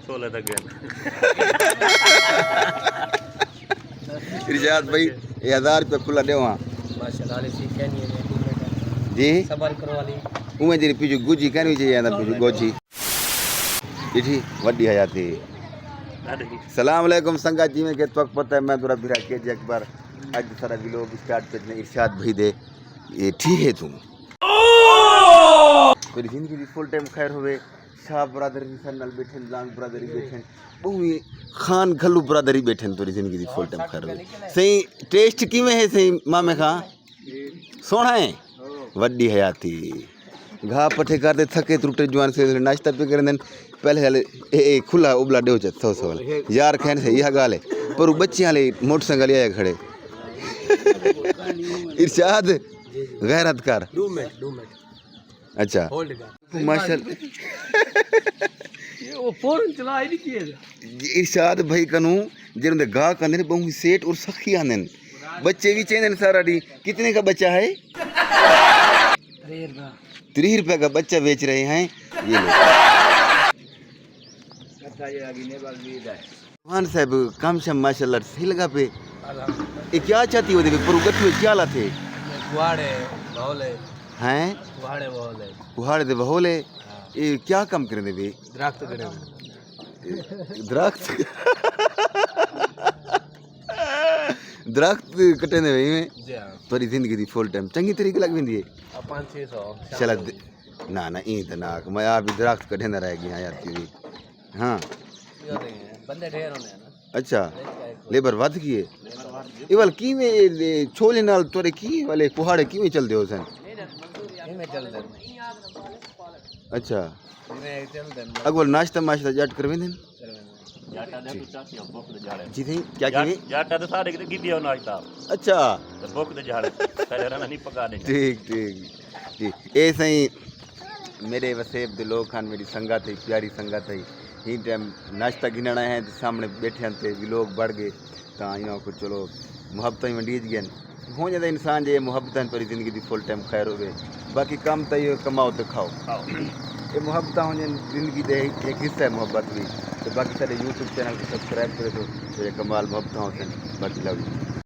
छोले तक गए इरशाद भाई 1000 रुपये खुला दे वहाँ माशाल्लाह वाली सी कहनी है जी सबर करो वाली उमें जी पीछू गुजी कहनी चाहिए पीछू गोची इठी वड्डी हयाती सलाम अलैकुम संगा जी में के वक्त पता है मैं तुरा बिरा के जी अकबर आज सारा लोग स्टार्ट पे इरशाद भाई दे ये ठीक है तुम तेरी जिंदगी दी फुल टाइम खैर होवे शाह ब्रदरी सनल बैठे लांग ब्रदरी बैठे बहु खान घल्लू ब्रदरी बैठे तेरी जिंदगी दी फुल टाइम खैर होवे सही टेस्ट किवें है सही मामे खां सोना है वड्डी हयाती घा पठे करते थके त्रुटे जवान से नाश्ता पे करन पहले हले ए खुला उबला देव च 100 वाले यार खैन से यह गाल है पर बच्चे वाले मोटरसाइकिल आए खड़े इरशाद गैरत कर 2 मिनट अच्छा होल्ड कर माशाल्लाह वो फोन चला ही नहीं किए इरशाद भाई कनु जिन्होंने गा कंदे बहु सेठ और सखी आंदन बच्चे भी चेंदन सारा डी कितने का बच्चा है 30 रुपए का बच्चा बेच रहे हैं ये लोग मान साहब काम शाम माशाल्लाह सही लगा पे ये क्या चाहती हो दे पर गट्ठू क्या लाते कुहाड़े बहोले हैं कुहाड़े बहोले कुहाड़े दे बहोले ये क्या काम करे दे बे दरख्त करे दरख्त दरख्त कटे ने भाई में जी हां तोरी जिंदगी दी फुल टाइम चंगी तरीके लग वेंदी है 500 चल ना ना ई त ना मैं आ भी दरख्त कटे ना रह गया यार तेरी हां बंदे ढेर होने हैं ना अच्छा लेबर वध की है इवल की में छोले नाल तोरे की वाले कुहाड़े की में चल दे सन में चल दे अच्छा में चल दे अगवल नाश्ता माश्ता जट करवे देन जाटा दे चाची भूख दे झाड़े जी थी क्या की जाटा दे सारे की दियो नाश्ता अच्छा तो भूख दे झाड़े पहले रहना नहीं पका दे ठीक ठीक जी ए सही मेरे वसेब दे लोग खान मेरी संगत है प्यारी संगत है ही टाइम नाश्ता गिनना है तो सामने बैठे हैं ते भी लोग बढ़ गए तो इन्हों को चलो मुहब्बत ही मंडीज गए हो जाता इंसान जे मुहब्बत पर जिंदगी दी फुल टाइम खैर होवे बाकी काम तो ये कमाओ तो खाओ ये मुहब्बत हो जिंदगी दे एक हिस्सा है मुहब्बत भी तो बाकी सारे यूट्यूब चैनल को सब्सक्राइब करे तो ये कमाल मुहब्बत हो बाकी लव यू